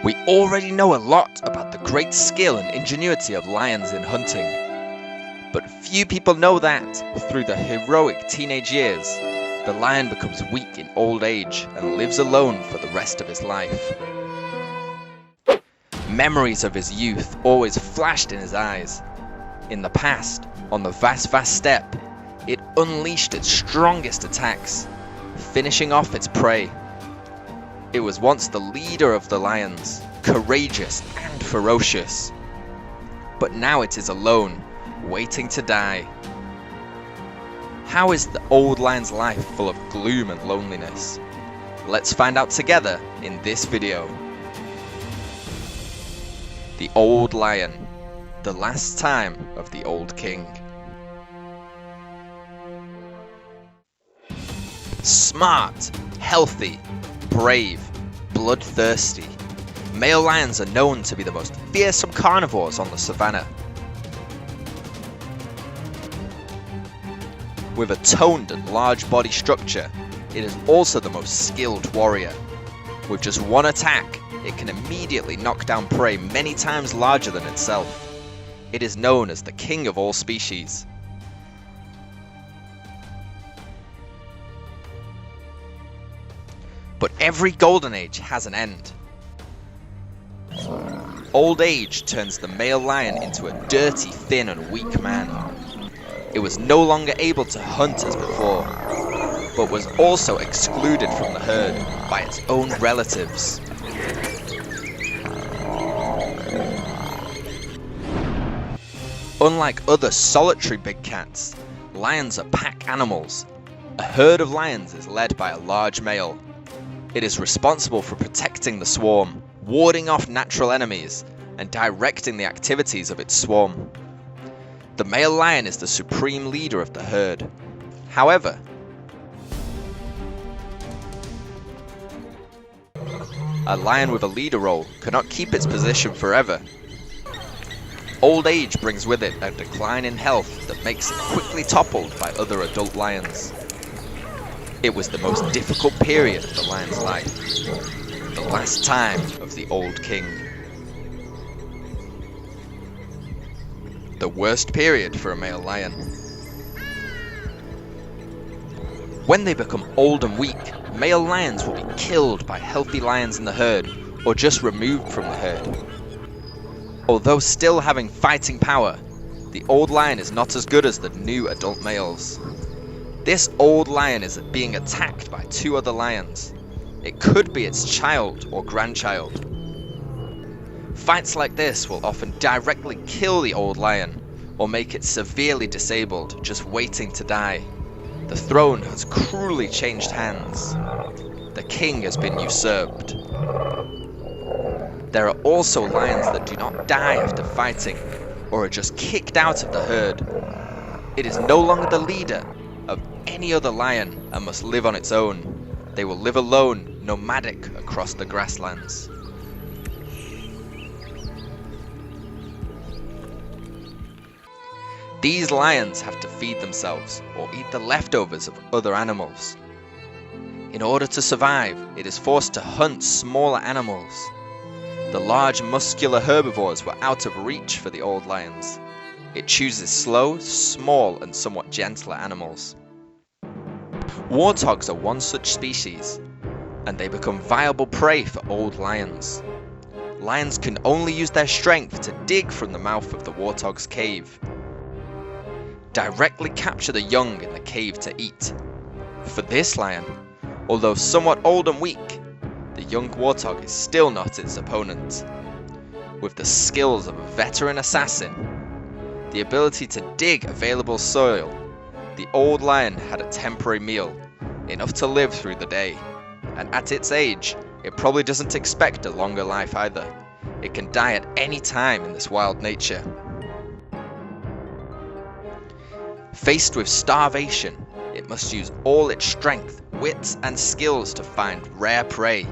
We already know a lot about the great skill and ingenuity of lions in hunting, but few people know that, through the heroic teenage years, the lion becomes weak in old age and lives alone for the rest of his life. Memories of his youth always flashed in his eyes. In the past, on the vast steppe, it unleashed its strongest attacks, finishing off its prey. It was once the leader of the lions, courageous and ferocious. But now it is alone, waiting to die. How is the old lion's life full of gloom and loneliness? Let's find out together in this video. The Old Lion, the last time of the Old King. Smart, healthy, brave, bloodthirsty, male lions are known to be the most fearsome carnivores on the savannah. With a toned and large body structure, it is also the most skilled warrior. With just one attack, it can immediately knock down prey many times larger than itself. It is known as the king of all species. But every golden age has an end. Old age turns the male lion into a dirty, thin and weak man. It was no longer able to hunt as before, but was also excluded from the herd by its own relatives. Unlike other solitary big cats, lions are pack animals. A herd of lions is led by a large male. It is responsible for protecting the swarm, warding off natural enemies, and directing the activities of its swarm. The male lion is the supreme leader of the herd. However, a lion with a leader role cannot keep its position forever. Old age brings with it a decline in health that makes it quickly toppled by other adult lions. It was the most difficult period of the lion's life, the last time of the old king. The worst period for a male lion. When they become old and weak, male lions will be killed by healthy lions in the herd or just removed from the herd. Although still having fighting power, the old lion is not as good as the new adult males. This old lion is being attacked by two other lions. It could be its child or grandchild. Fights like this will often directly kill the old lion or make it severely disabled, just waiting to die. The throne has cruelly changed hands. The king has been usurped. There are also lions that do not die after fighting, or are just kicked out of the herd. It is no longer the leader of any other lion and must live on its own. They will live alone, nomadic across the grasslands. These lions have to feed themselves or eat the leftovers of other animals. In order to survive, it is forced to hunt smaller animals. The large muscular herbivores were out of reach for the old lions. It chooses slow, small and somewhat gentler animals. Warthogs are one such species, and they become viable prey for old lions. Lions can only use their strength to dig from the mouth of the warthog's cave. Directly capture the young in the cave to eat. For this lion, although somewhat old and weak, the young warthog is still not its opponent. With the skills of a veteran assassin, the ability to dig available soil, the old lion had a temporary meal, enough to live through the day. And at its age, it probably doesn't expect a longer life either. It can die at any time in this wild nature. Faced with starvation, it must use all its strength, wits and skills to find rare prey.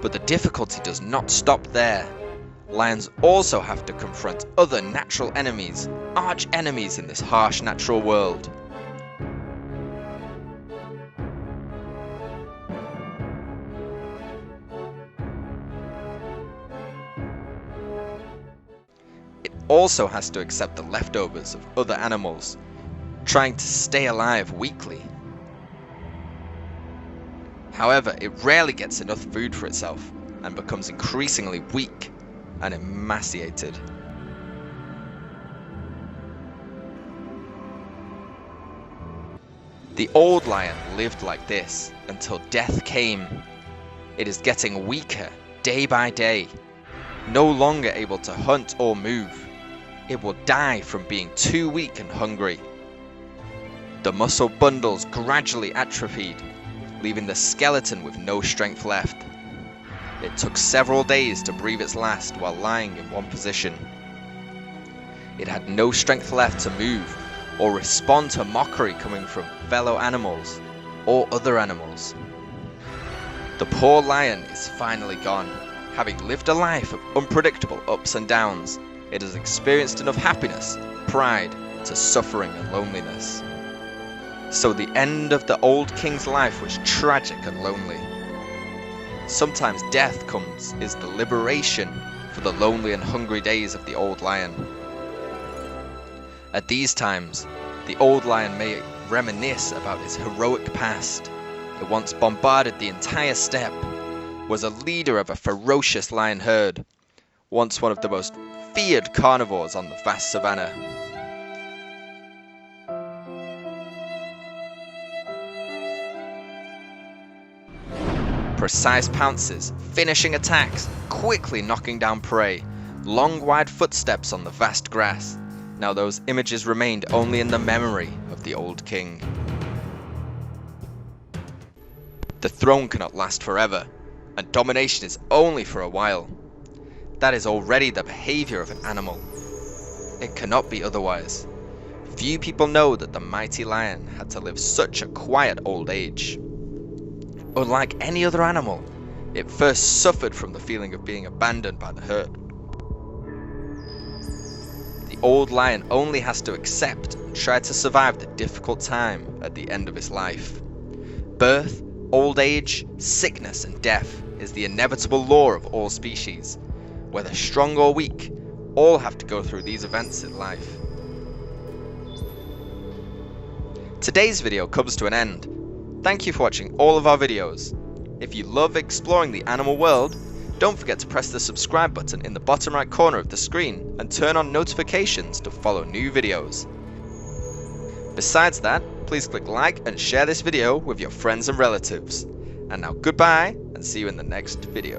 But the difficulty does not stop there. Lions also have to confront other natural enemies, arch enemies in this harsh natural world. also has to accept the leftovers of other animals, trying to stay alive weekly. However, it rarely gets enough food for itself and becomes increasingly weak and emaciated. The old lion lived like this until death came. It is getting weaker day by day, no longer able to hunt or move. It will die from being too weak and hungry. The muscle bundles gradually atrophied, leaving the skeleton with no strength left. It took several days to breathe its last while lying in one position. It had no strength left to move or respond to mockery coming from fellow animals or other animals. The poor lion is finally gone. Having lived a life of unpredictable ups and downs, it has experienced enough happiness, pride, to suffering and loneliness. So the end of the old king's life was tragic and lonely. Sometimes death is the liberation for the lonely and hungry days of the old lion. At these times, the old lion may reminisce about his heroic past. It once bombarded the entire steppe, was a leader of a ferocious lion herd, once one of the most feared carnivores on the vast savannah. Precise pounces, finishing attacks, quickly knocking down prey, long wide footsteps on the vast grass. Now those images remained only in the memory of the old king. The throne cannot last forever, and domination is only for a while. That is already the behavior of an animal. It cannot be otherwise. Few people know that the mighty lion had to live such a quiet old age. Unlike any other animal, it first suffered from the feeling of being abandoned by the herd. The old lion only has to accept and try to survive the difficult time at the end of its life. Birth, old age, sickness, and death is the inevitable law of all species. Whether strong or weak, all have to go through these events in life. Today's video comes to an end. Thank you for watching all of our videos. If you love exploring the animal world, don't forget to press the subscribe button in the bottom right corner of the screen and turn on notifications to follow new videos. Besides that, please click like and share this video with your friends and relatives. And now goodbye, and see you in the next video.